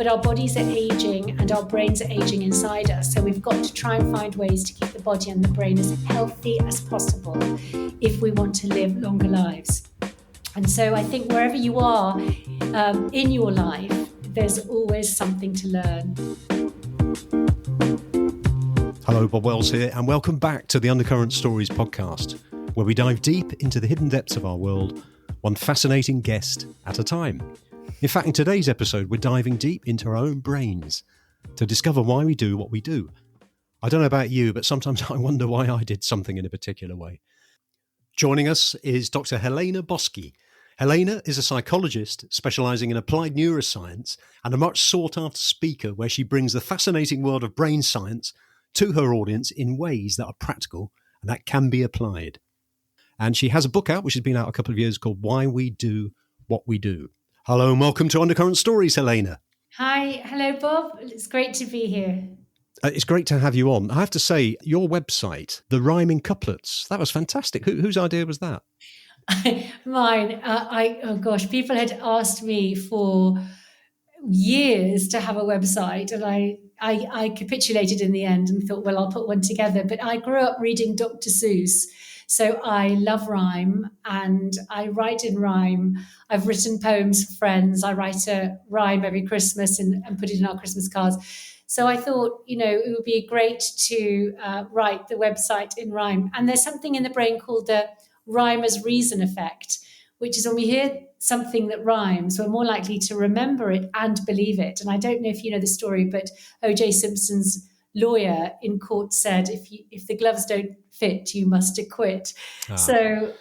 but our bodies are aging and our brains are aging inside us. So we've got to try and find ways to keep the body and the brain as healthy as possible if we want to live longer lives. And so I think wherever you are in your life, there's always something to learn. Hello, Bob Wells here, and welcome back to the Undercurrent Stories podcast, where we dive deep into the hidden depths of our world, one fascinating guest at a time. In fact, in today's episode, we're diving deep into our own brains to discover why we do what we do. I don't know about you, but sometimes I wonder why I did something in a particular way. Joining us is Dr Helena Boschi. Helena is a psychologist specialising in applied neuroscience and a much sought-after speaker where she brings the fascinating world of brain science to her audience in ways that are practical and that can be applied. And she has a book out, which has been out a couple of years, called Why We Do What We Do. Hello and welcome to Undercurrent Stories, Helena. Hi. Hello, Bob. It's great to be here. It's great to have you on. I have to say, your website, The Rhyming Couplets, that was fantastic. Whose idea was that? Mine. People had asked me for years to have a website, and I capitulated in the end and thought, well, I'll put one together. But I grew up reading Dr. Seuss, so I love rhyme and I write in rhyme. I've written poems for friends. I write a rhyme every Christmas and put it in our Christmas cards. So I thought, it would be great to write the website in rhyme. And there's something in the brain called the rhyme as reason effect, which is when we hear something that rhymes, we're more likely to remember it and believe it. And I don't know if you know the story, but O.J. Simpson's lawyer in court said, if the gloves don't fit, you must acquit. So,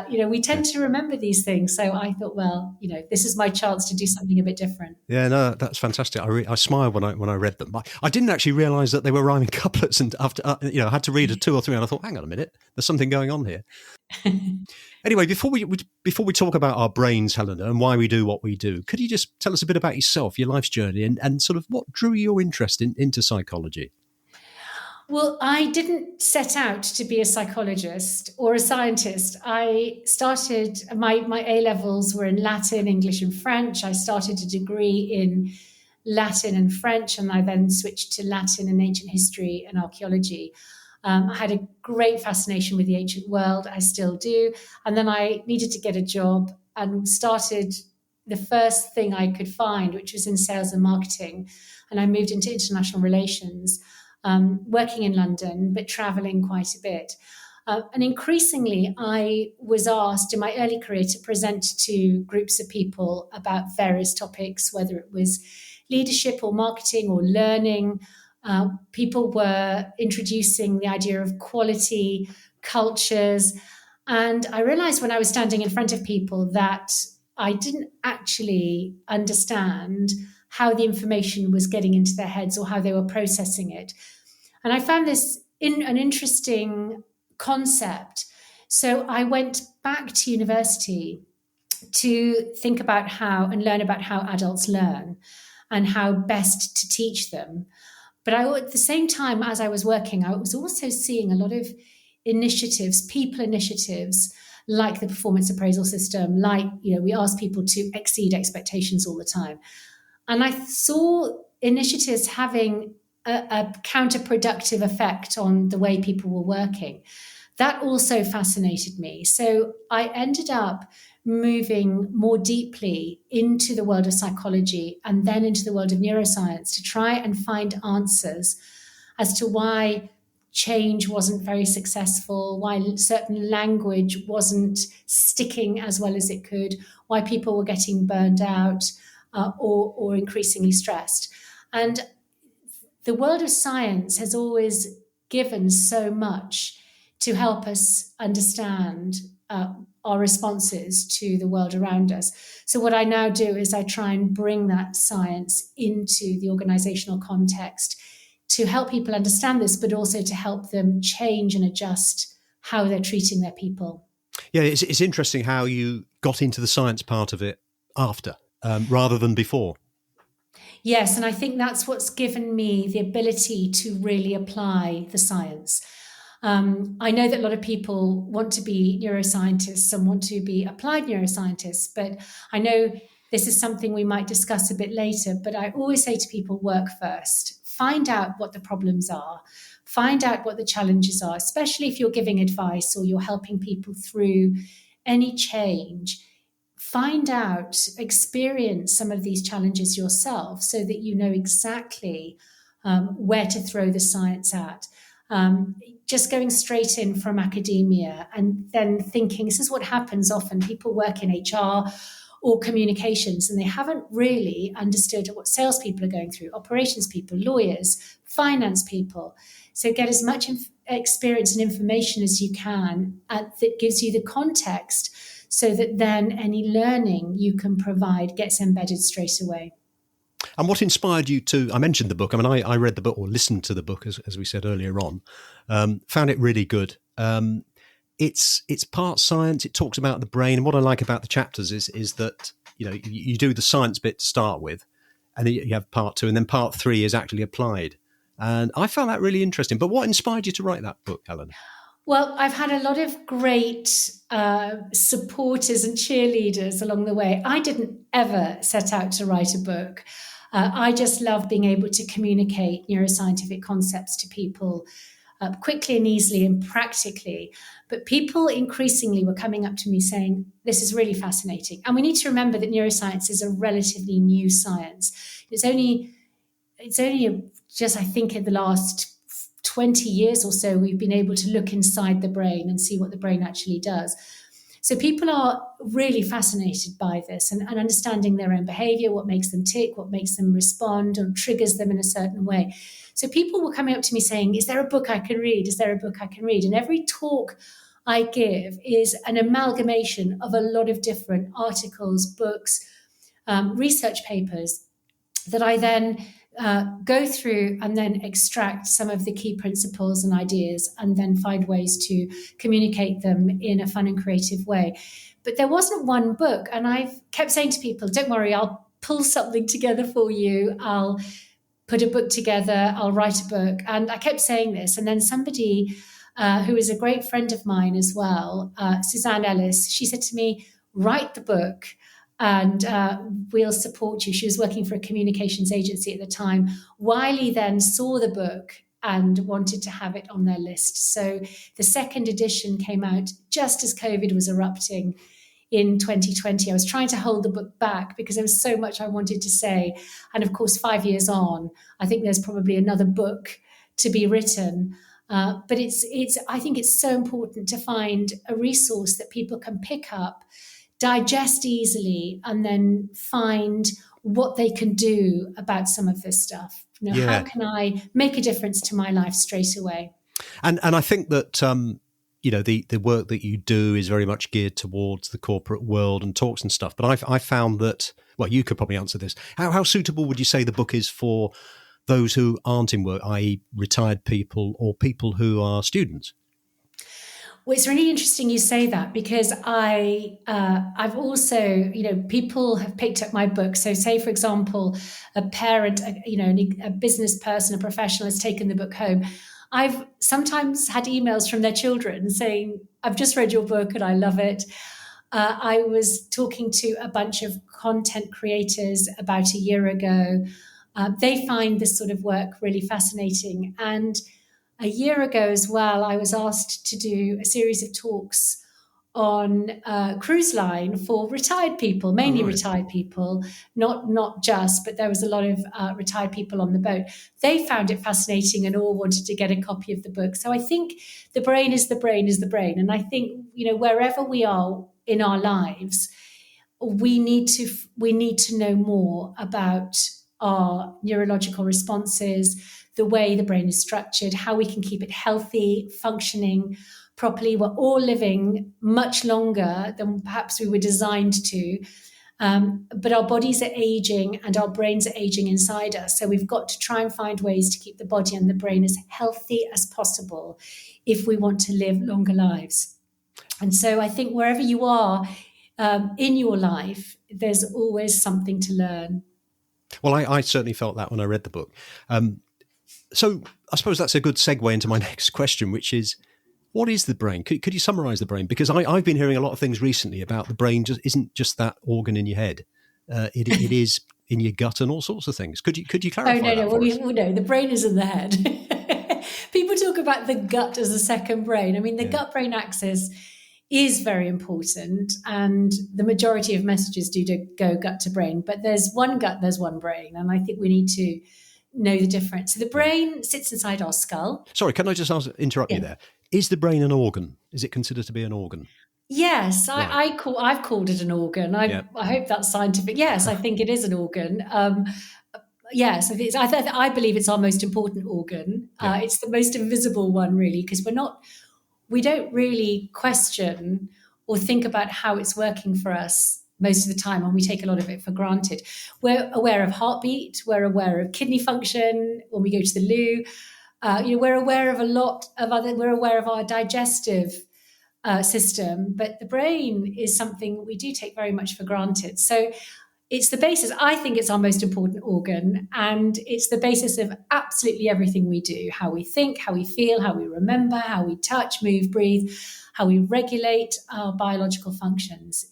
we tend to remember these things. So I thought, well, this is my chance to do something a bit different. Yeah, no, that's fantastic. I smiled when I read them. I didn't actually realise that they were rhyming couplets, and after I had to read a two or three, and I thought, hang on a minute, there's something going on here. Anyway, before we talk about our brains, Helena, and why we do what we do, could you just tell us a bit about yourself, your life's journey, and sort of what drew your interest into psychology? Well, I didn't set out to be a psychologist or a scientist. I started, my A-levels were in Latin, English and French. I started a degree in Latin and French, and I then switched to Latin and ancient history and archaeology. I had a great fascination with the ancient world. I still do. And then I needed to get a job and started the first thing I could find, which was in sales and marketing. And I moved into international relations, working in London, but traveling quite a bit. And increasingly, I was asked in my early career to present to groups of people about various topics, whether it was leadership or marketing or learning. People were introducing the idea of quality, cultures. And I realized when I was standing in front of people that I didn't actually understand how the information was getting into their heads or how they were processing it. And I found this an interesting concept. So I went back to university to think about how and learn about how adults learn and how best to teach them. But at the same time, as I was working, I was also seeing a lot of initiatives, people initiatives, like the performance appraisal system, we ask people to exceed expectations all the time. And I saw initiatives having a counterproductive effect on the way people were working. That also fascinated me. So I ended up moving more deeply into the world of psychology and then into the world of neuroscience to try and find answers as to why change wasn't very successful, why certain language wasn't sticking as well as it could, why people were getting burned out or increasingly stressed. And the world of science has always given so much to help us understand our responses to the world around us. So what I now do is I try and bring that science into the organizational context to help people understand this, but also to help them change and adjust how they're treating their people. Yeah, it's interesting how you got into the science part of it after, rather than before. Yes, and I think that's what's given me the ability to really apply the science. I know that a lot of people want to be neuroscientists and want to be applied neuroscientists, but I know This is something we might discuss a bit later, but I always say to people, work first. Find out what the problems are. Find out what the challenges are, especially if you're giving advice or you're helping people through any change. Find out, experience some of these challenges yourself so that you know exactly where to throw the science at. Just going straight in from academia and then thinking, this is what happens often. People work in HR or communications, and they haven't really understood what salespeople are going through, operations people, lawyers, finance people. So get as much experience and information as you can that gives you the context so that then any learning you can provide gets embedded straight away. And what inspired you to, I mentioned the book, I mean, I read the book or listened to the book, as we said earlier on, found it really good. It's part science. It talks about the brain. And what I like about the chapters is that, you do the science bit to start with, and then you have part 2, and then part 3 is actually applied. And I found that really interesting. But what inspired you to write that book, Helen? Well, I've had a lot of great supporters and cheerleaders along the way. I didn't ever set out to write a book. I just love being able to communicate neuroscientific concepts to people quickly and easily and practically. But people increasingly were coming up to me saying, this is really fascinating. And we need to remember that neuroscience is a relatively new science. It's only just, I think, in the last 20 years or so, we've been able to look inside the brain and see what the brain actually does. So people are really fascinated by this and understanding their own behavior, what makes them tick, what makes them respond or triggers them in a certain way. So people were coming up to me saying, is there a book I can read? Is there a book I can read? And every talk I give is an amalgamation of a lot of different articles, books, research papers that I then go through and then extract some of the key principles and ideas and then find ways to communicate them in a fun and creative way. But there wasn't one book. And I've kept saying to people, don't worry, I'll pull something together for you. I'll put a book together. I'll write a book. And I kept saying this. And then somebody who is a great friend of mine as well, Suzanne Ellis, she said to me, write the book and we'll support you. She was working for a communications agency at the time. Wiley then saw the book and wanted to have it on their list. So the second edition came out just as COVID was erupting in 2020. I was trying to hold the book back because there was so much I wanted to say. And of course, 5 years on, I think there's probably another book to be written. But I think it's so important to find a resource that people can pick up, digest easily, and then find what they can do about some of this stuff. How can I make a difference to my life straight away? And I think that the work that you do is very much geared towards the corporate world and talks and stuff. But I found that, well, you could probably answer this. How suitable would you say the book is for those who aren't in work, i.e. retired people or people who are students? Well, it's really interesting you say that because I've also, people have picked up my book. So say, for example, a parent, a business person, a professional has taken the book home. I've sometimes had emails from their children saying, I've just read your book and I love it. I was talking to a bunch of content creators about a year ago. They find this sort of work really fascinating. And a year ago as well, I was asked to do a series of talks on a cruise line for retired people, mainly retired people, not just, but there was a lot of retired people on the boat. They found it fascinating and all wanted to get a copy of the book. So I think the brain is the brain is the brain. And I think, wherever we are in our lives, we need to know more about our neurological responses, the way the brain is structured, how we can keep it healthy, functioning properly. We're all living much longer than perhaps we were designed to, but our bodies are aging and our brains are aging inside us. So we've got to try and find ways to keep the body and the brain as healthy as possible if we want to live longer lives. And so I think wherever you are in your life, there's always something to learn. Well, I certainly felt that when I read the book. So I suppose that's a good segue into my next question, which is, what is the brain? Could you summarize the brain? Because I've been hearing a lot of things recently about the brain just isn't just that organ in your head. it is in your gut and all sorts of things. Could you Oh, clarify no, that no. for us? Well, no, the brain is in the head. People talk about the gut as a second brain. I mean, the Yeah. gut-brain axis is very important, and the majority of messages do go gut to brain. But there's one gut, there's one brain, and I think we need to know the difference. So the brain sits inside our skull. Sorry, can I just interrupt you Yeah. there? Is the brain an organ? Is it considered to be an organ? Yes, Right. I've called it an organ. Yeah. I hope that's scientific. Yes, I think it is an organ. Yes, I believe it's our most important organ. Yeah. It's the most invisible one, really, because we don't really question or think about how it's working for us most of the time, and we take a lot of it for granted. We're aware of heartbeat, we're aware of kidney function when we go to the loo. We're aware of a lot of we're aware of our digestive system, but the brain is something we do take very much for granted. So it's the basis. I think it's our most important organ, and it's the basis of absolutely everything we do: how we think, how we feel, how we remember, how we touch, move, breathe, how we regulate our biological functions.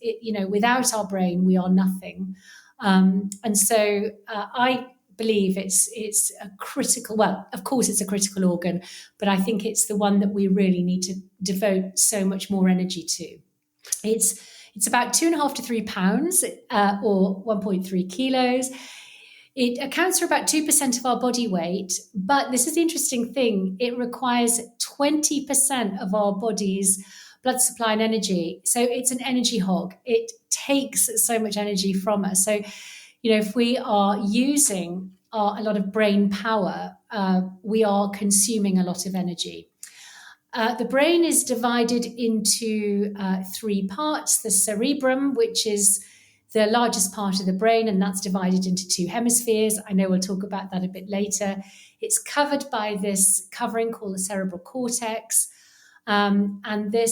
Without our brain, we are nothing. And so I believe it's a critical. Well, of course, it's a critical organ, but I think it's the one that we really need to devote so much more energy to. It's about 2.5 to 3 pounds, or 1.3 kilos. It accounts for about 2% of our body weight, but this is the interesting thing. It requires 20% of our body's blood supply and energy. So it's an energy hog. It takes so much energy from us. So, if we are using a lot of brain power, we are consuming a lot of energy. The brain is divided into 3 parts: the cerebrum, which is the largest part of the brain, and that's divided into 2 hemispheres. I know we'll talk about that a bit later. It's covered by this covering called the cerebral cortex, and the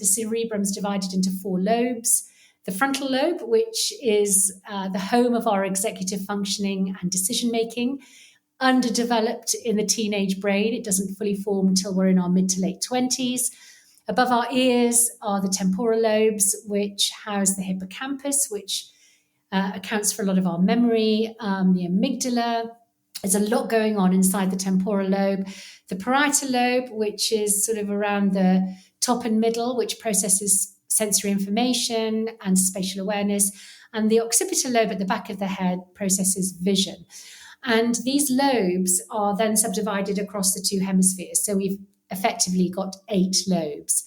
cerebrum is divided into 4 lobes. The frontal lobe, which is the home of our executive functioning and decision making, underdeveloped in the teenage brain. It doesn't fully form until we're in our mid to late 20s. Above our ears are the temporal lobes, which house the hippocampus, which accounts for a lot of our memory, the amygdala. There's a lot going on inside the temporal lobe. The parietal lobe, which is sort of around the top and middle, which processes sensory information and spatial awareness. And the occipital lobe at the back of the head processes vision. And these lobes are then subdivided across the 2 hemispheres. So we've effectively got 8 lobes.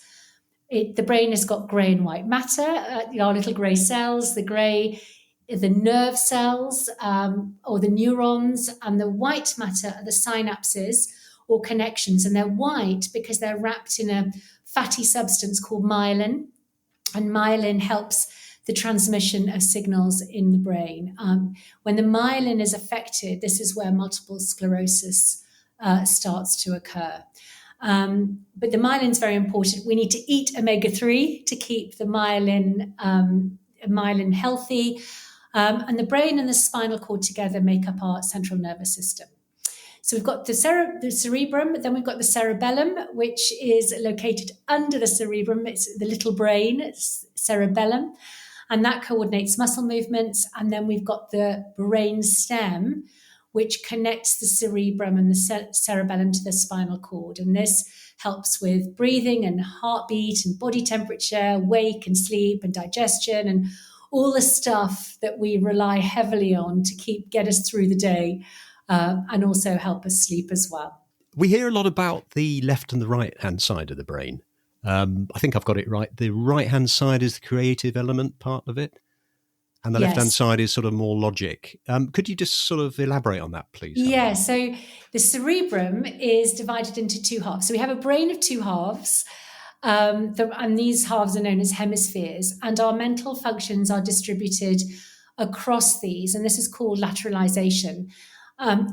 The brain has got grey and white matter, our little grey cells. The nerve cells, or the neurons, and the white matter are the synapses or connections. And they're white because they're wrapped in a fatty substance called myelin. And myelin helps the transmission of signals in the brain. When the myelin is affected, this is where multiple sclerosis starts to occur. But the myelin is very important. We need to eat omega-3 to keep the myelin healthy. And the brain and the spinal cord together make up our central nervous system. So we've got the cerebrum, then we've got the cerebellum, which is located under the cerebrum. It's the little brain, it's cerebellum, and that coordinates muscle movements. And then we've got the brain stem, which connects the cerebrum and the cerebellum to the spinal cord. And this helps with breathing and heartbeat and body temperature, wake and sleep and digestion, and all the stuff that we rely heavily on to get us through the day. And also help us sleep as well. We hear a lot about the left and the right-hand side of the brain. I think I've got it right. The right-hand side is the creative element part of it, and the left-hand side is sort of more logic. Could you just sort of elaborate on that, please? Yeah, so the cerebrum is divided into 2 halves. So we have a brain of 2 halves, and these halves are known as hemispheres, and our mental functions are distributed across these, and this is called lateralization.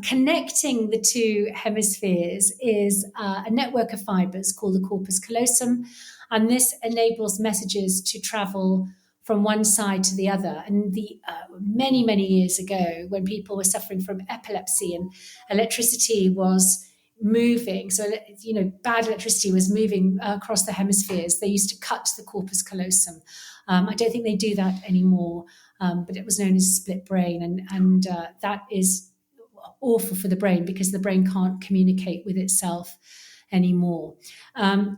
Connecting the 2 hemispheres is a network of fibers called the corpus callosum, and this enables messages to travel from one side to the other. And many, many years ago, when people were suffering from epilepsy and electricity was moving, so bad electricity was moving across the hemispheres, they used to cut the corpus callosum. I don't think they do that anymore, but it was known as split brain, and that is awful for the brain because the brain can't communicate with itself anymore.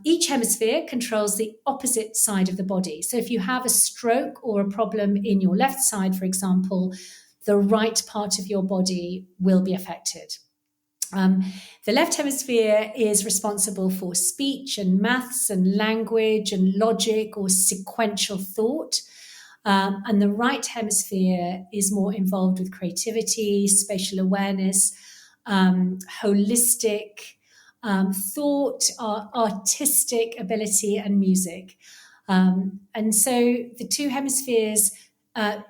Each hemisphere controls the opposite side of the body. So if you have a stroke or a problem in your left side, for example, the right part of your body will be affected. The left hemisphere is responsible for speech and maths and language and logic or sequential thought. And the right hemisphere is more involved with creativity, spatial awareness, holistic thought, artistic ability, and music. And so the two hemispheres are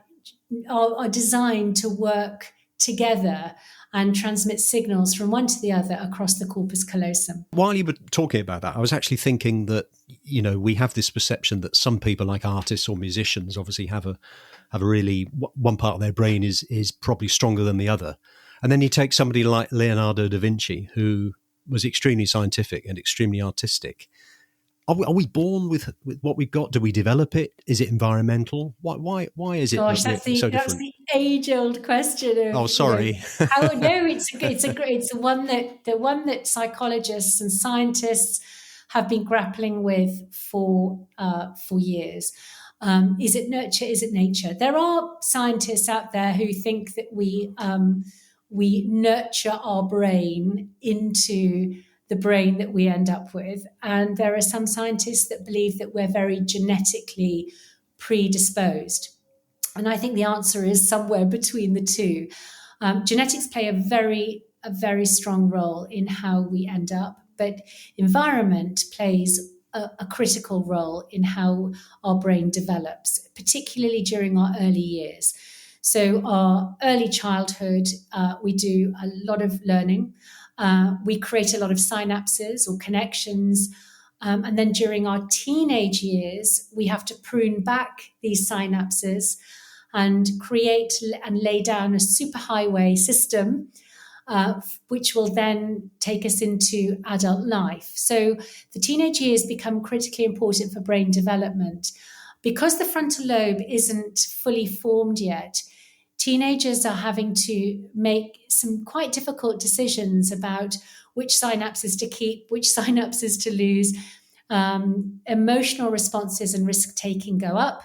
designed to work together and transmit signals from one to the other across the corpus callosum. While you were talking about that, I was actually thinking that, we have this perception that some people, like artists or musicians, obviously have a really, one part of their brain is probably stronger than the other. And then you take somebody like Leonardo da Vinci, who was extremely scientific and extremely artistic. Are we born with what we've got? Do we develop it? Is it environmental? Why is it Gosh, that we're so different? That's the age-old question. Oh, sorry. It's the one that psychologists and scientists have been grappling with for years. Is it nurture? Is it nature? There are scientists out there who think that we nurture our brain into the brain that we end up with. And there are some scientists that believe that we're very genetically predisposed. And I think the answer is somewhere between the two. Genetics play a very strong role in how we end up, but environment plays a critical role in how our brain develops, particularly during our early years. So our early childhood, we do a lot of learning. We create a lot of synapses or connections. And then during our teenage years, we have to prune back these synapses and create and lay down a superhighway system, which will then take us into adult life. So the teenage years become critically important for brain development. Because the frontal lobe isn't fully formed yet, teenagers are having to make some quite difficult decisions about which synapses to keep, which synapses to lose. Emotional responses and risk-taking go up,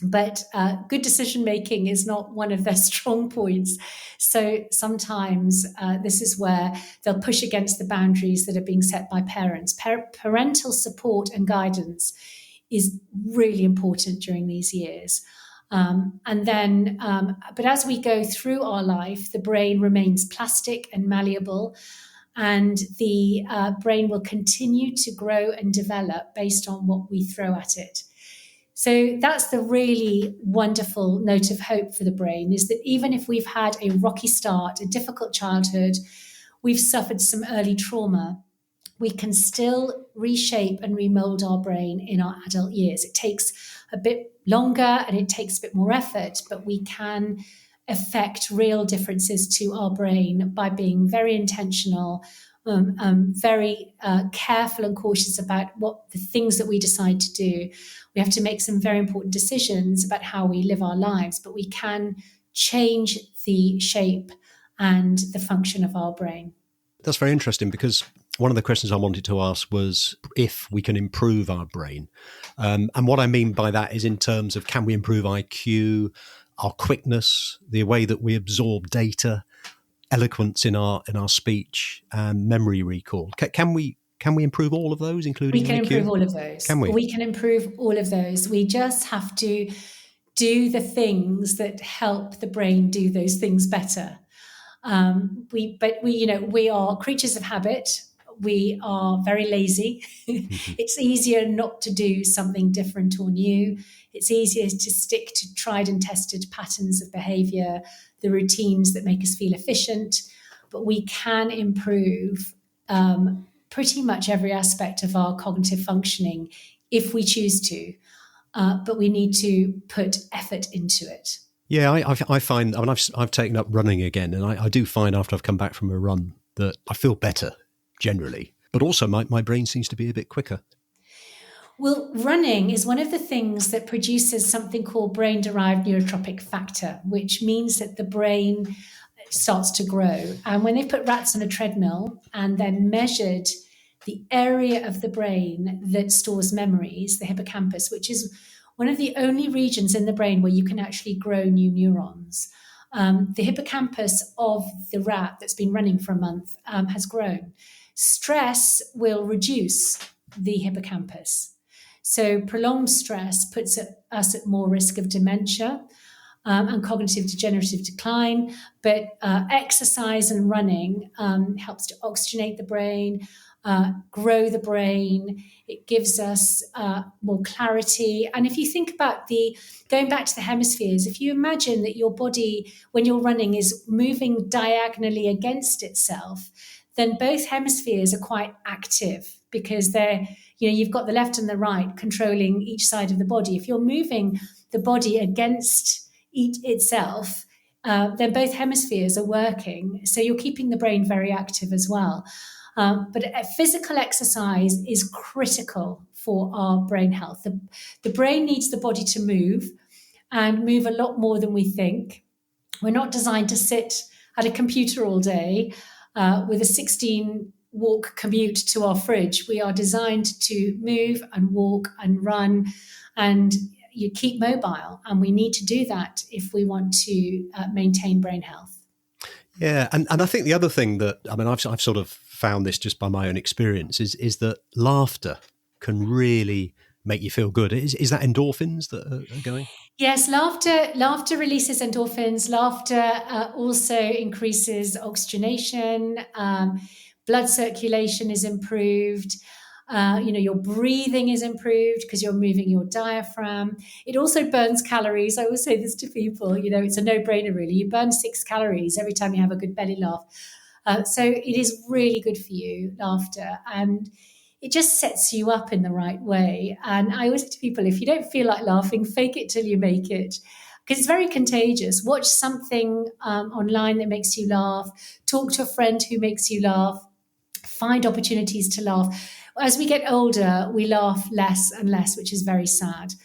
but good decision-making is not one of their strong points. So sometimes this is where they'll push against the boundaries that are being set by parents. Parental support and guidance is really important during these years. But as we go through our life, the brain remains plastic and malleable, and the brain will continue to grow and develop based on what we throw at it. So that's the really wonderful note of hope for the brain, is that even if we've had a rocky start, a difficult childhood, we've suffered some early trauma, we can still reshape and remold our brain in our adult years. It takes a bit longer and it takes a bit more effort, but we can affect real differences to our brain by being very intentional, very careful and cautious about what the things that we decide to do. We have to make some very important decisions about how we live our lives, but we can change the shape and the function of our brain. That's very interesting, because one of the questions I wanted to ask was if we can improve our brain. And what I mean by that is in terms of, can we improve IQ, our quickness, the way that we absorb data, eloquence in our speech, and memory recall? Can we improve all of those, including We can IQ? improve all of those. Can we? We can improve all of those. We just have to do the things that help the brain do those things better. We are creatures of habit. We are very lazy. It's easier not to do something different or new. It's easier to stick to tried and tested patterns of behavior, the routines that make us feel efficient. But we can improve pretty much every aspect of our cognitive functioning if we choose to. But we need to put effort into it. Yeah, I find, I've taken up running again, and I do find after I've come back from a run that I feel better generally, but also my brain seems to be a bit quicker. Well, running is one of the things that produces something called brain-derived neurotrophic factor, which means that the brain starts to grow. And when they put rats on a treadmill and then measured the area of the brain that stores memories, the hippocampus, which is one of the only regions in the brain where you can actually grow new neurons. The hippocampus of the rat that's been running for a month has grown. Stress will reduce the hippocampus. So prolonged stress puts us at more risk of dementia and cognitive degenerative decline. But exercise and running helps to oxygenate the brain, grow the brain. It gives us more clarity. And if you think about going back to the hemispheres, if you imagine that your body, when you're running, is moving diagonally against itself, then both hemispheres are quite active because you've got the left and the right controlling each side of the body. If you're moving the body against itself, then both hemispheres are working. So you're keeping the brain very active as well. But physical exercise is critical for our brain health. The brain needs the body to move and move a lot more than we think. We're not designed to sit at a computer all day with a 16-walk commute to our fridge. We are designed to move and walk and run and you keep mobile. And we need to do that if we want to maintain brain health. Yeah. And I think the other thing that, I've sort of found this just by my own experience is that laughter can really make you feel good. Is that endorphins that are going? Yes, laughter releases endorphins. Laughter also increases oxygenation. Blood circulation is improved. Your breathing is improved because you're moving your diaphragm. It also burns calories. I always say this to people, it's a no-brainer really. You burn 6 calories every time you have a good belly laugh. So it is really good for you, laughter. And it just sets you up in the right way. And I always say to people, if you don't feel like laughing, fake it till you make it. Because it's very contagious. Watch something online that makes you laugh. Talk to a friend who makes you laugh. Find opportunities to laugh. As we get older, we laugh less and less, which is very sad.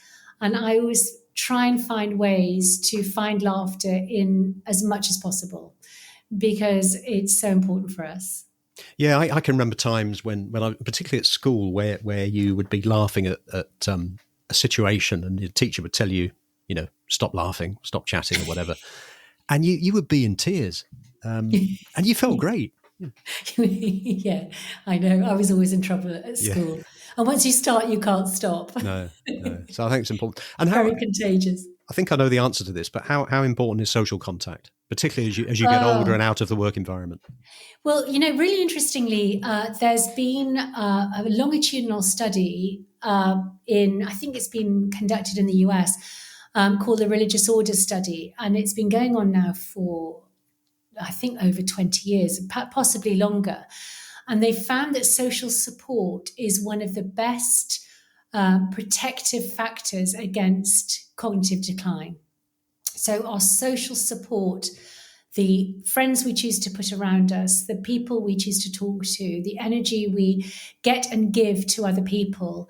And I always try and find ways to find laughter in as much as possible because it's so important for us. Yeah, I can remember times when I, particularly at school, where you would be laughing at a situation and the teacher would tell you, stop laughing, stop chatting or whatever. And you would be in tears and you felt great. Yeah, I know. I was always in trouble at school. Yeah. And once you start, you can't stop. No. So I think it's important. And very contagious. I think I know the answer to this, but how important is social contact, particularly as you get older and out of the work environment? Well, really interestingly, there's been a longitudinal study I think it's been conducted in the US, called the Religious Orders Study. And it's been going on now for, I think, over 20 years, possibly longer. And they found that social support is one of the best protective factors against cognitive decline. So our social support, the friends we choose to put around us, the people we choose to talk to, the energy we get and give to other people,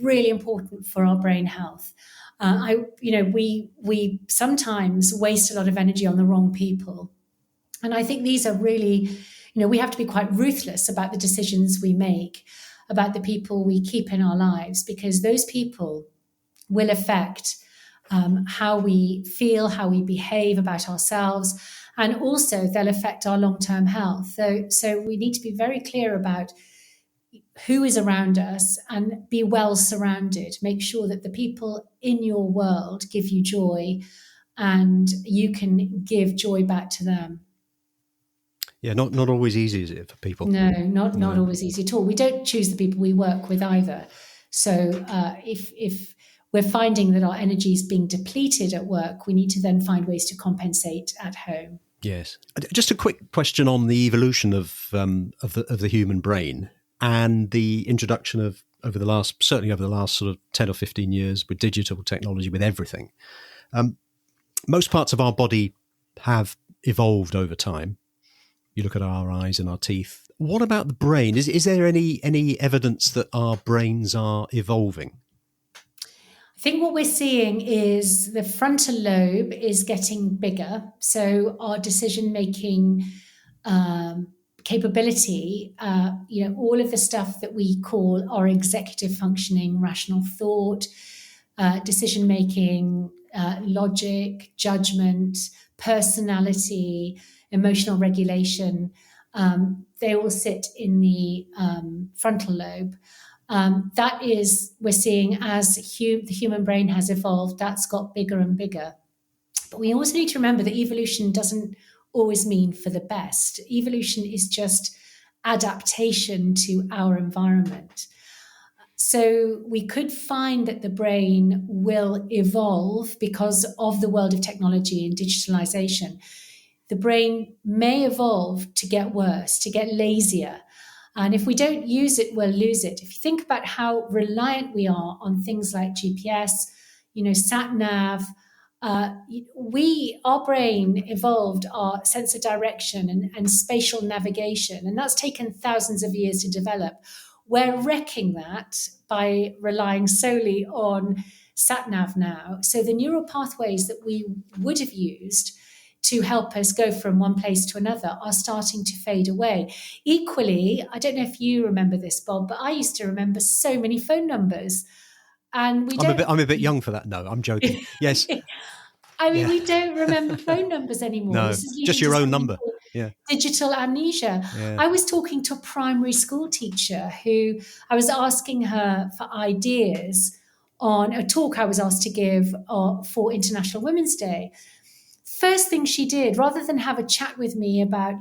really important for our brain health. We sometimes waste a lot of energy on the wrong people. And I think these are really, we have to be quite ruthless about the decisions we make, about the people we keep in our lives, because those people will affect how we feel, how we behave about ourselves, and also they'll affect our long-term health. So we need to be very clear about who is around us and be well surrounded. Make sure that the people in your world give you joy and you can give joy back to them. Yeah, not always easy, is it, for people? No, not always easy at all. We don't choose the people we work with either. So if we're finding that our energy is being depleted at work, we need to then find ways to compensate at home. Yes. Just a quick question on the evolution of the human brain and the introduction of over the last sort of 10 or 15 years with digital technology, with everything. Most parts of our body have evolved over time. You look at our eyes and our teeth, What about the brain? Is there any evidence that our brains are evolving? I think what we're seeing is the frontal lobe is getting bigger. So our decision making um, capability, all of the stuff that we call our executive functioning, rational thought, decision making, logic, judgment, personality, emotional regulation, they all sit in the frontal lobe. That is, we're seeing as the human brain has evolved, that's got bigger and bigger. But we also need to remember that evolution doesn't always mean for the best. Evolution is just adaptation to our environment. So we could find that the brain will evolve because of the world of technology and digitalization. The brain may evolve to get worse, to get lazier. And if we don't use it, we'll lose it. If you think about how reliant we are on things like GPS, sat nav, our brain evolved our sense of direction and spatial navigation, and that's taken thousands of years to develop. We're wrecking that by relying solely on sat nav now. So the neural pathways that we would have used to help us go from one place to another are starting to fade away. Equally, I don't know if you remember this, Bob, but I used to remember so many phone numbers. And we don't. I'm a bit young for that. No, I'm joking. Yes. I mean, Yeah. we don't remember phone numbers anymore. No, This is just leading to your own something number. called Yeah. digital amnesia. Yeah. I was talking to a primary school teacher who I was asking her for ideas on a talk I was asked to give for International Women's Day. First thing she did, rather than have a chat with me about,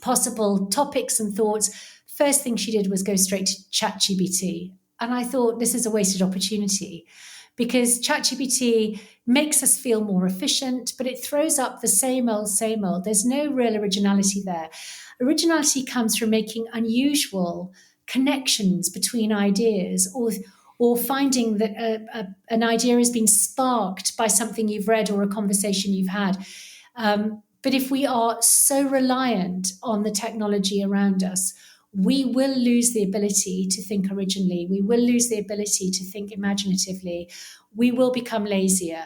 possible topics and thoughts, first thing she did was go straight to ChatGPT. And I thought this is a wasted opportunity because ChatGPT makes us feel more efficient, but it throws up the same old, same old. There's no real originality there. Originality comes from making unusual connections between ideas or finding that an idea has been sparked by something you've read or a conversation you've had. But if we are so reliant on the technology around us, we will lose the ability to think originally. We will lose the ability to think imaginatively. We will become lazier.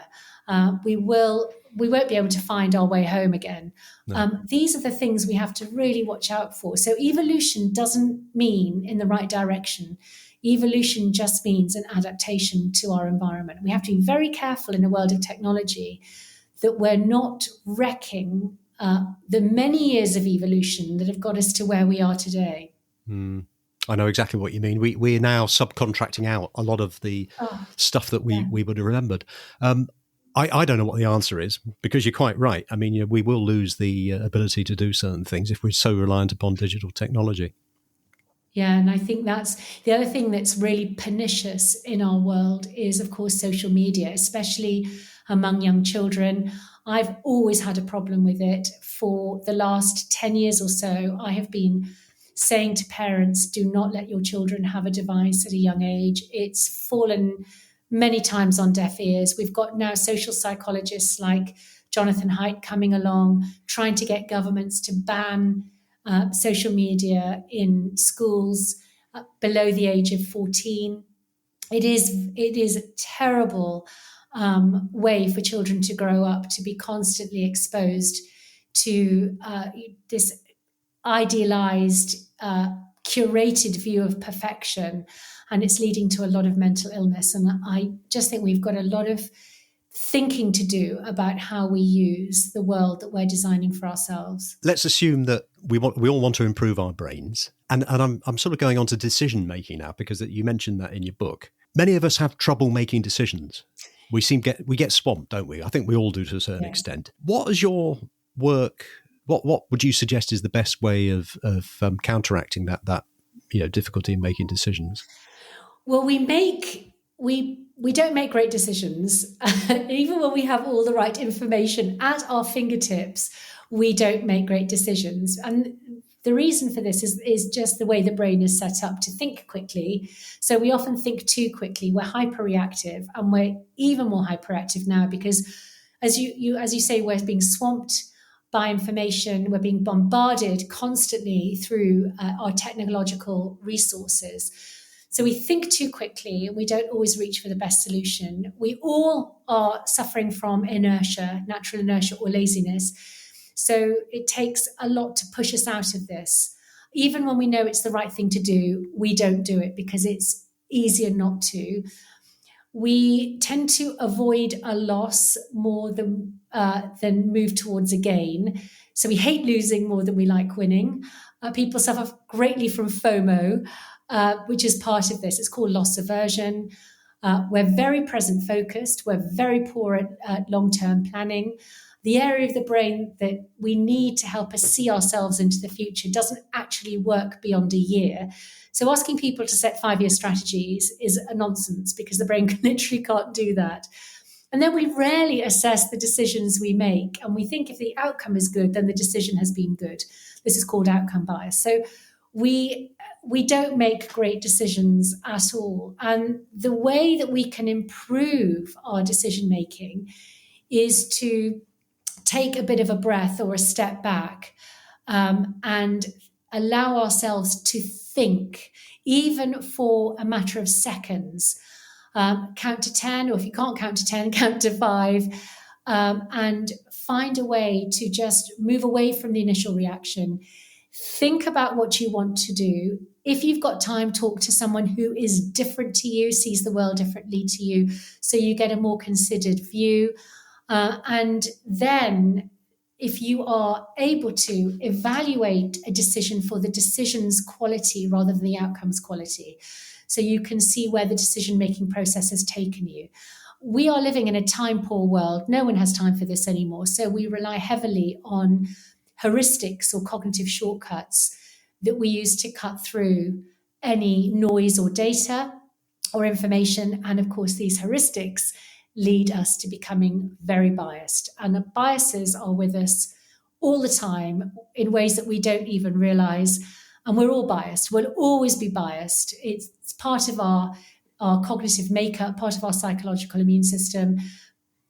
We won't be able to find our way home again. No. These are the things we have to really watch out for. So evolution doesn't mean in the right direction. Evolution just means an adaptation to our environment. We have to be very careful in the world of technology that we're not wrecking the many years of evolution that have got us to where we are today. I know exactly what you mean. We're now subcontracting out a lot of the stuff that we would have remembered. I don't know what the answer is because you're quite right. I mean, we will lose the ability to do certain things if we're so reliant upon digital technology. Yeah, and I think that's the other thing that's really pernicious in our world is, of course, social media, especially among young children. I've always had a problem with it. For the last 10 years or so, I have been saying to parents, do not let your children have a device at a young age. It's fallen many times on deaf ears. We've got now social psychologists like Jonathan Haidt coming along, trying to get governments to ban social media in schools below the age of 14. It is a terrible way for children to grow up, to be constantly exposed to this idealized, curated view of perfection, and it's leading to a lot of mental illness. And I just think we've got a lot of thinking to do about how we use the world that we're designing for ourselves. Let's assume that we all want to improve our brains, and I'm sort of going on to decision making now because you mentioned that in your book. Many of us have trouble making decisions. We get swamped, don't we? I think we all do to a certain extent. What is your work? What would you suggest is the best way of counteracting that difficulty in making decisions? Well, we don't make great decisions. Even when we have all the right information at our fingertips, we don't make great decisions. And the reason for this is just the way the brain is set up to think quickly. So we often think too quickly. We're hyperreactive, and we're even more hyperactive now because, as you say, we're being swamped by information. We're being bombarded constantly through our technological resources. So we think too quickly and we don't always reach for the best solution. We all are suffering from inertia, natural inertia or laziness. So it takes a lot to push us out of this. Even when we know it's the right thing to do, we don't do it because it's easier not to. We tend to avoid a loss more than move towards a gain. So we hate losing more than we like winning. People suffer greatly from FOMO, which is part of this. It's called loss aversion. We're very present focused. We're very poor at long-term planning. The area of the brain that we need to help us see ourselves into the future doesn't actually work beyond a year. So asking people to set 5-year strategies is a nonsense because the brain literally can't do that. And then we rarely assess the decisions we make. And we think if the outcome is good, then the decision has been good. This is called outcome bias. So we don't make great decisions at all. And the way that we can improve our decision making is to take a bit of a breath or a step back and allow ourselves to think, even for a matter of seconds. Count to 10, or if you can't count to 10, count to 5, and find a way to just move away from the initial reaction. Think about what you want to do. If you've got time, talk to someone who is different to you, sees the world differently to you, so you get a more considered view. And then if you are able to evaluate a decision for the decision's quality rather than the outcome's quality, so you can see where the decision-making process has taken you. We are living in a time-poor world. No one has time for this anymore. So we rely heavily on heuristics or cognitive shortcuts that we use to cut through any noise or data or information. And of course, these heuristics lead us to becoming very biased. And the biases are with us all the time in ways that we don't even realize. And we're all biased. We'll always be biased. It's part of our cognitive makeup, part of our psychological immune system.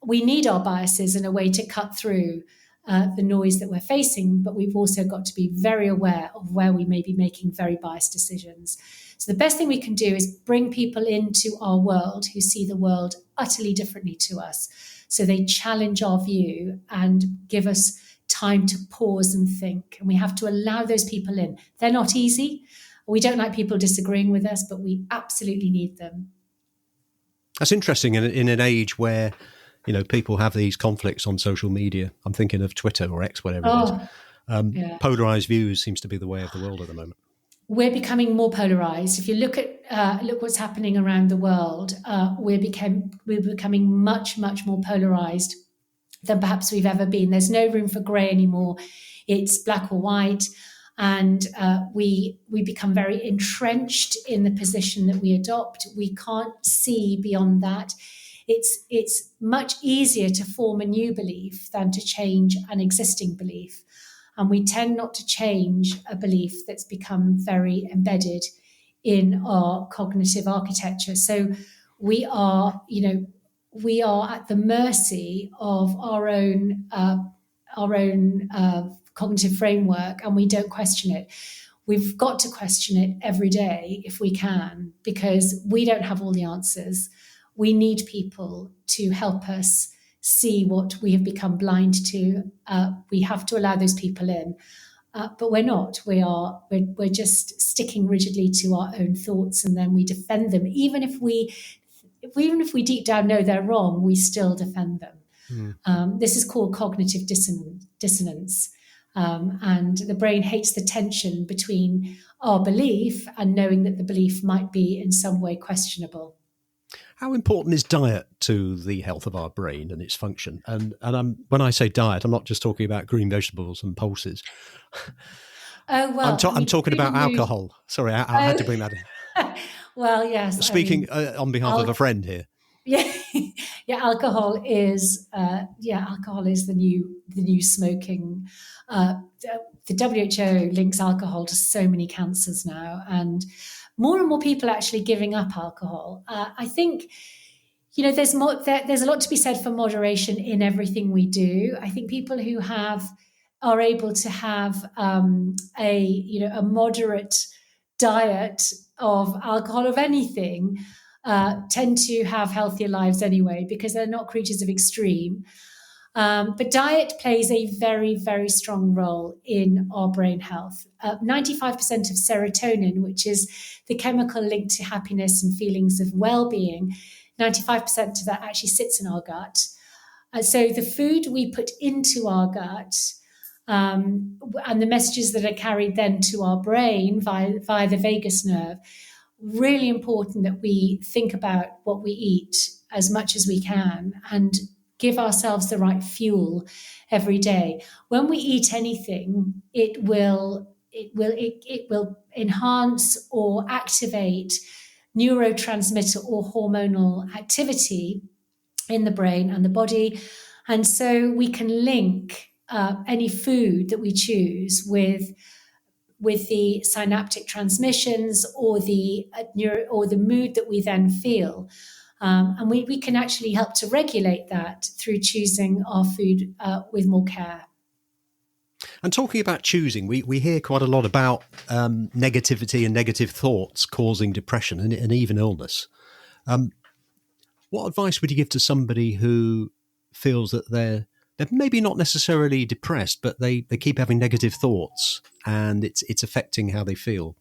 We need our biases in a way to cut through the noise that we're facing, but we've also got to be very aware of where we may be making very biased decisions. So the best thing we can do is bring people into our world who see the world utterly differently to us. So they challenge our view and give us time to pause and think. And we have to allow those people in. They're not easy. We don't like people disagreeing with us, but we absolutely need them. That's interesting in an age where, people have these conflicts on social media. I'm thinking of Twitter or X, whatever it is. Yeah. Polarized views seems to be the way of the world at the moment. We're becoming more polarized. If you look what's happening around the world, we're becoming much, much more polarized than perhaps we've ever been. There's no room for grey anymore. It's black or white. And we become very entrenched in the position that we adopt. We can't see beyond that. It's much easier to form a new belief than to change an existing belief. And we tend not to change a belief that's become very embedded in our cognitive architecture. So we are at the mercy of our own cognitive framework, and we don't question it. We've got to question it every day if we can, because we don't have all the answers. We need people to help us see what we have become blind to. We have to allow those people in, but we're not. We're just sticking rigidly to our own thoughts, and then we defend them. Even if we deep down know they're wrong, we still defend them. This is called cognitive dissonance. And the brain hates the tension between our belief and knowing that the belief might be in some way questionable. How important is diet to the health of our brain and its function? And when I say diet, I'm not just talking about green vegetables and pulses. Oh, well, I'm talking about alcohol. Sorry, I had to bring that in. Well, yes. Speaking on behalf of a friend here. Yeah, yeah. Alcohol is the new smoking. The WHO links alcohol to so many cancers now, and more and more people are actually giving up alcohol. I think, there's a lot to be said for moderation in everything we do. I think people who have are able to have a moderate diet of alcohol, of anything, tend to have healthier lives anyway, because they're not creatures of extreme. But diet plays a very, very strong role in our brain health. 95% of serotonin, which is the chemical linked to happiness and feelings of well-being, 95% of that actually sits in our gut. So the food we put into our gut, and the messages that are carried then to our brain via the vagus nerve, really important that we think about what we eat as much as we can and give ourselves the right fuel every day. When we eat anything, it will enhance or activate neurotransmitter or hormonal activity in the brain and the body. And so we can link any food that we choose with the synaptic transmissions or the mood that we then feel. And we can actually help to regulate that through choosing our food with more care. And talking about choosing, we hear quite a lot about negativity and negative thoughts causing depression and even illness. What advice would you give to somebody who feels that they're maybe not necessarily depressed, but they keep having negative thoughts and it's affecting how they feel?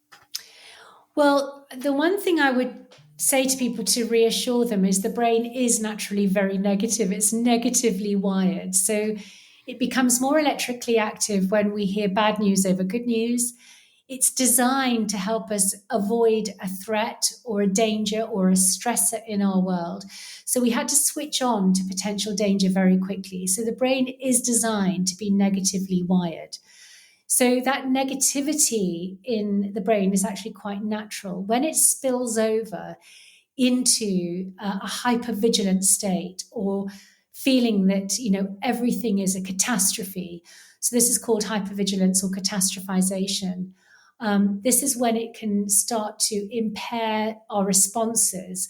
Well, the one thing I would say to people to reassure them is the brain is naturally very negative. It's negatively wired. So it becomes more electrically active when we hear bad news over good news. It's designed to help us avoid a threat or a danger or a stressor in our world. So we had to switch on to potential danger very quickly. So the brain is designed to be negatively wired. So that negativity in the brain is actually quite natural. When it spills over into a hypervigilant state or feeling that, everything is a catastrophe. So this is called hypervigilance or catastrophization. This is when it can start to impair our responses.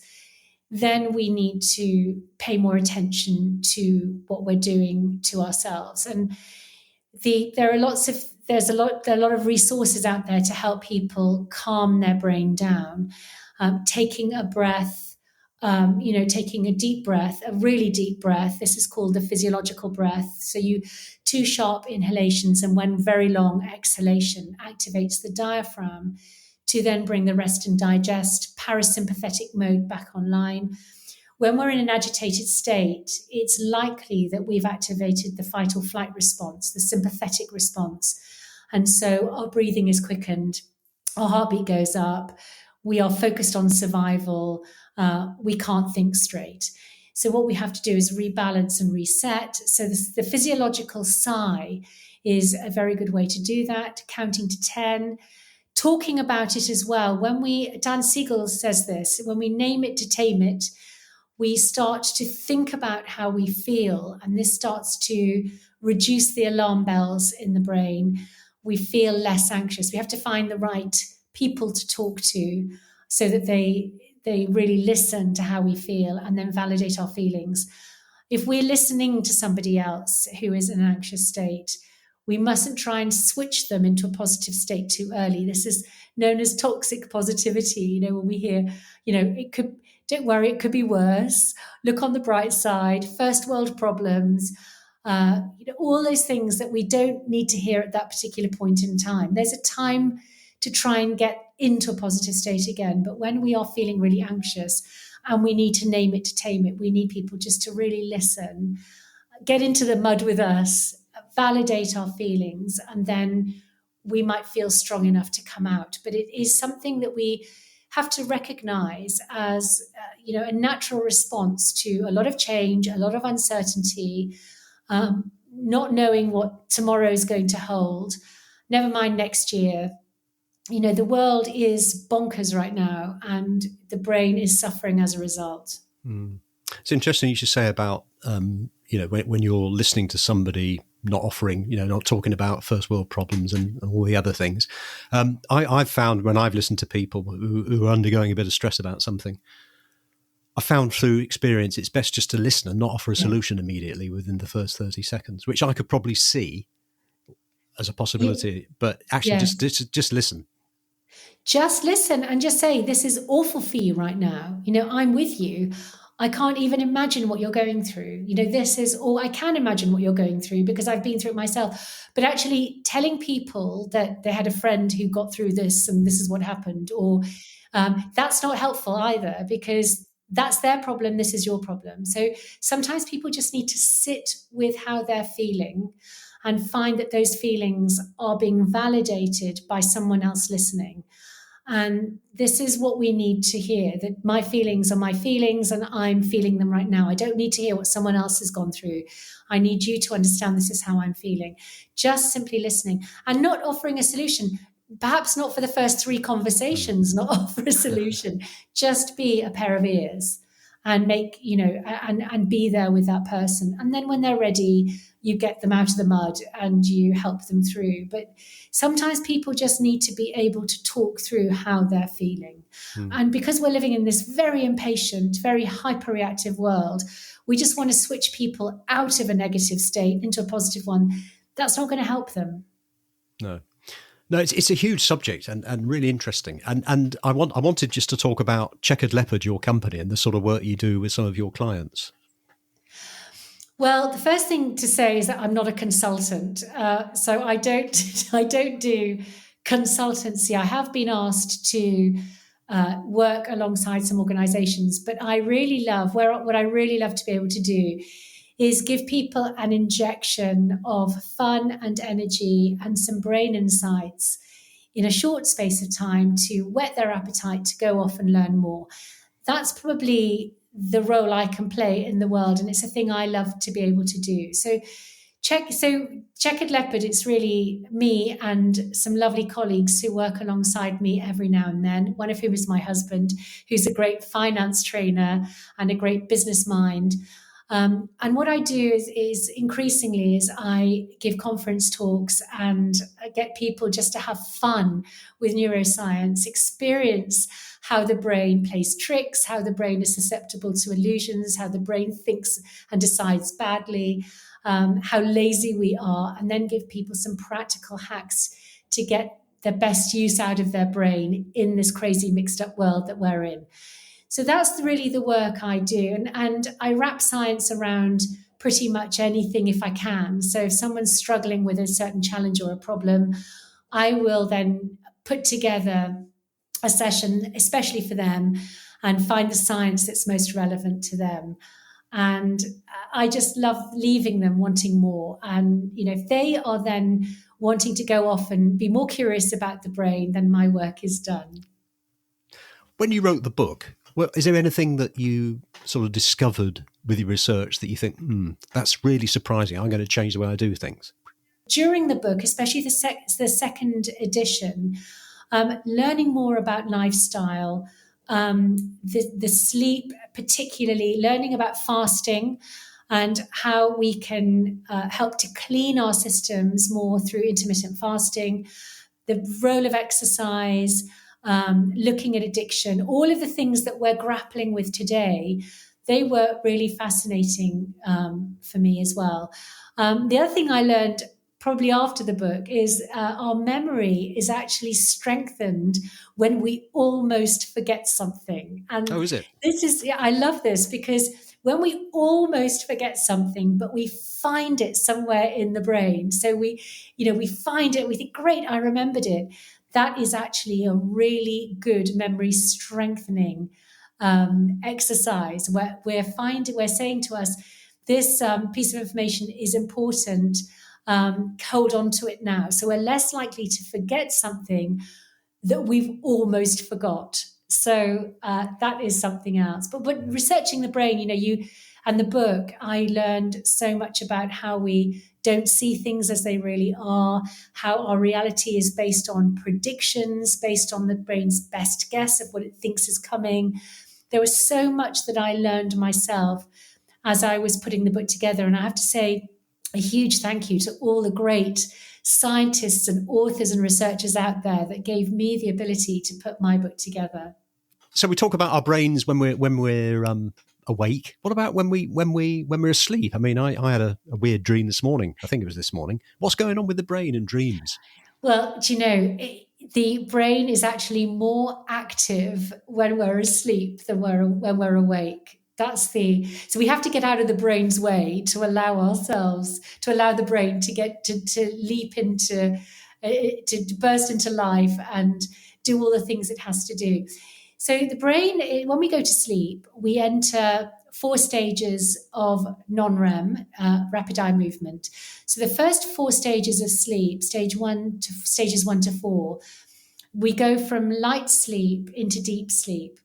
Then we need to pay more attention to what we're doing to ourselves. And there are a lot of resources out there to help people calm their brain down. Taking a breath, taking a deep breath, a really deep breath. This is called the physiological breath. So two sharp inhalations and one very long exhalation activates the diaphragm to then bring the rest and digest parasympathetic mode back online. When we're in an agitated state, it's likely that we've activated the fight or flight response, the sympathetic response. And so our breathing is quickened, our heartbeat goes up, we are focused on survival, we can't think straight. So what we have to do is rebalance and reset. So the physiological sigh is a very good way to do that, counting to 10. Talking about it as well. Dan Siegel says this, when we name it to tame it, we start to think about how we feel, and this starts to reduce the alarm bells in the brain. We feel less anxious. We have to find the right people to talk to so that they really listen to how we feel and then validate our feelings. If we're listening to somebody else who is in an anxious state, we mustn't try and switch them into a positive state too early. This is known as toxic positivity. When we hear, don't worry, it could be worse. Look on the bright side, first world problems, all those things that we don't need to hear at that particular point in time. There's a time to try and get into a positive state again. But when we are feeling really anxious and we need to name it to tame it, we need people just to really listen, get into the mud with us, validate our feelings, and then we might feel strong enough to come out. But it is something that we have to recognize as a natural response to a lot of change, a lot of uncertainty, not knowing what tomorrow is going to hold, never mind next year. The world is bonkers right now, and the brain is suffering as a result. It's interesting you should say about when you're listening to somebody not offering, not talking about first world problems and all the other things. I've found when I've listened to people who are undergoing a bit of stress about something, I found through experience it's best just to listen and not offer a solution immediately within the first 30 seconds, which I could probably see as a possibility, but actually Yes. just listen. Just listen and just say, this is awful for you right now. I'm with you. I can't even imagine what you're going through. This is, or I can imagine what you're going through because I've been through it myself. But actually telling people that they had a friend who got through this and this is what happened, or that's not helpful either, because that's their problem. This is your problem. So sometimes people just need to sit with how they're feeling and find that those feelings are being validated by someone else listening. And this is what we need to hear, that my feelings are my feelings and I'm feeling them right now. I don't need to hear what someone else has gone through. I need you to understand this is how I'm feeling. Just simply listening and not offering a solution. Perhaps not for the first 3 conversations, not offer a solution. Just be a pair of ears and and be there with that person. And then when they're ready, you get them out of the mud and you help them through. But sometimes people just need to be able to talk through how they're feeling. And because we're living in this very impatient, very hyperreactive world, we just want to switch people out of a negative state into a positive one. That's not going to help them. No, it's a huge subject and really interesting. And I wanted just to talk about Checkered Leopard, your company, and the sort of work you do with some of your clients. Well, the first thing to say is that I'm not a consultant, so I don't do consultancy. I have been asked to work alongside some organisations, but I really love what I really love to be able to do is give people an injection of fun and energy and some brain insights in a short space of time to whet their appetite to go off and learn more. That's probably the role I can play in the world, and it's a thing I love to be able to do. So Checkered Leopard, it's really me and some lovely colleagues who work alongside me every now and then, one of whom is my husband, who's a great finance trainer and a great business mind. And what I do is increasingly is I give conference talks and get people just to have fun with neuroscience, experience how the brain plays tricks, how the brain is susceptible to illusions, how the brain thinks and decides badly, how lazy we are, and then give people some practical hacks to get the best use out of their brain in this crazy mixed up world that we're in. So that's really the work I do. And I wrap science around pretty much anything if I can. So if someone's struggling with a certain challenge or a problem, I will then put together a session, especially for them, and find the science that's most relevant to them. And I just love leaving them wanting more. And, if they are then wanting to go off and be more curious about the brain, then my work is done. When you wrote the book, is there anything that you sort of discovered with your research that you think, that's really surprising, I'm going to change the way I do things? During the book, especially the second edition, learning more about lifestyle, the sleep, particularly learning about fasting and how we can help to clean our systems more through intermittent fasting, the role of exercise, looking at addiction, all of the things that we're grappling with today, they were really fascinating for me as well. The other thing I learned probably after the book is our memory is actually strengthened when we almost forget something. And is it? I love this because when we almost forget something, but we find it somewhere in the brain. So we find it, we think, great, I remembered it. That is actually a really good memory strengthening exercise where we're saying to us, this piece of information is important. Hold on to it now. So we're less likely to forget something that we've almost forgot. So that is something else. But researching the brain, and the book, I learned so much about how we don't see things as they really are, how our reality is based on predictions, based on the brain's best guess of what it thinks is coming. There was so much that I learned myself as I was putting the book together. And I have to say a huge thank you to all the great scientists and authors and researchers out there that gave me the ability to put my book together. So we talk about our brains when we're awake? What about when we're asleep? I mean, I had a weird dream this morning. I think it was this morning. What's going on with the brain and dreams? Well, do you know, the brain is actually more active when we're asleep than when we're awake. So we have to get out of the brain's way to allow the brain to get to leap into, to burst into life and do all the things it has to do. So the brain, when we go to sleep, we enter 4 stages of non-REM, rapid eye movement. So the first 4 stages of sleep, stages 1 to 4, we go from light sleep into deep sleep.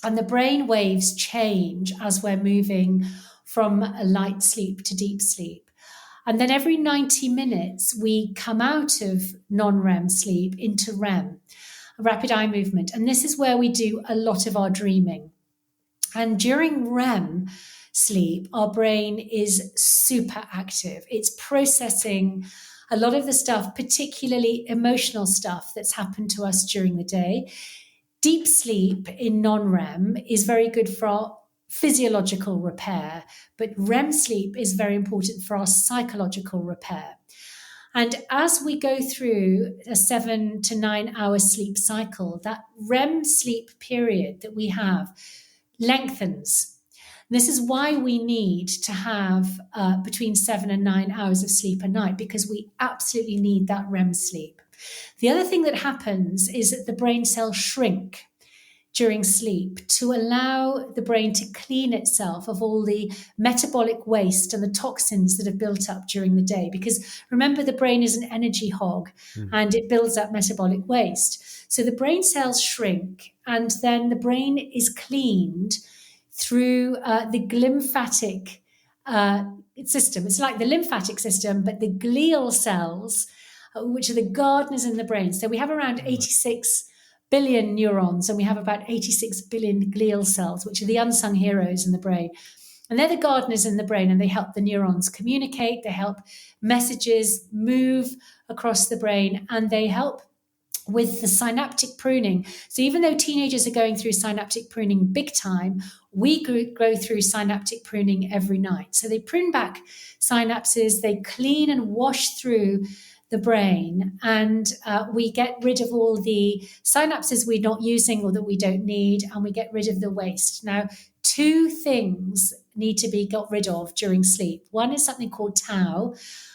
And the brain waves change as we're moving from a light sleep to deep sleep. And then every 90 minutes, we come out of non-REM sleep into REM, rapid eye movement. And this is where we do a lot of our dreaming. And during REM sleep, our brain is super active. It's processing a lot of the stuff, particularly emotional stuff that's happened to us during the day. Deep sleep in non-REM is very good for our physiological repair, but REM sleep is very important for our psychological repair. And as we go through a 7 to 9 hour sleep cycle, that REM sleep period that we have lengthens. This is why we need to have between 7 and 9 hours of sleep a night, because we absolutely need that REM sleep. The other thing that happens is that the brain cells shrink during sleep to allow the brain to clean itself of all the metabolic waste and the toxins that have built up during the day. Because remember, the brain is an energy hog and it builds up metabolic waste. So the brain cells shrink, and then the brain is cleaned through the lymphatic system. It's like the lymphatic system, but the glial cells, which are the gardeners in the brain. So we have around 86 billion neurons, and we have about 86 billion glial cells, which are the unsung heroes in the brain. And they're the gardeners in the brain, and they help the neurons communicate, they help messages move across the brain, and they help with the synaptic pruning. So even though teenagers are going through synaptic pruning big time, we go through synaptic pruning every night. So they prune back synapses, they clean and wash through the brain, and we get rid of all the synapses we're not using or that we don't need, and we get rid of the waste. Now, 2 things need to be got rid of during sleep. One is something called tau,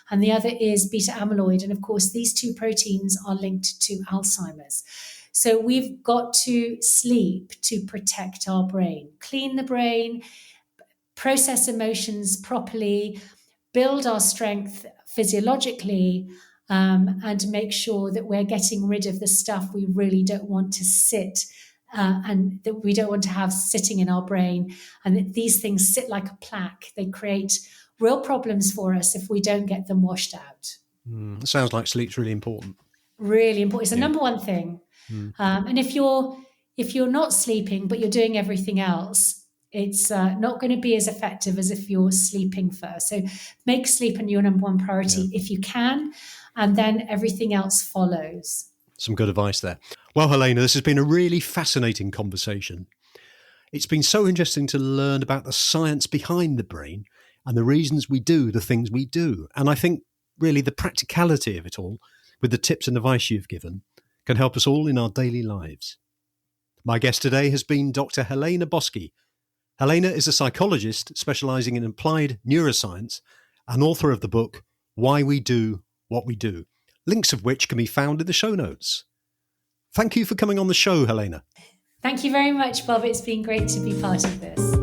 and the other is beta amyloid. And of course, these 2 proteins are linked to Alzheimer's. So we've got to sleep to protect our brain, clean the brain, process emotions properly, build our strength physiologically, and make sure that we're getting rid of the stuff we really don't want to sit and that we don't want to have sitting in our brain. And that these things sit like a plaque. They create real problems for us if we don't get them washed out. It sounds like sleep's really important. Really important. It's the number one thing. And if you're not sleeping, but you're doing everything else, it's not going to be as effective as if you're sleeping first. So make sleep your number one priority if you can, and then everything else follows. Some good advice there. Well, Helena, this has been a really fascinating conversation. It's been so interesting to learn about the science behind the brain and the reasons we do the things we do. And I think really the practicality of it all, with the tips and advice you've given, can help us all in our daily lives. My guest today has been Dr. Helena Boschi. Helena is a psychologist specialising in applied neuroscience and author of the book Why We Do What We Do, links of which can be found in the show notes. Thank you for coming on the show, Helena. Thank you very much, Bob. It's been great to be part of this.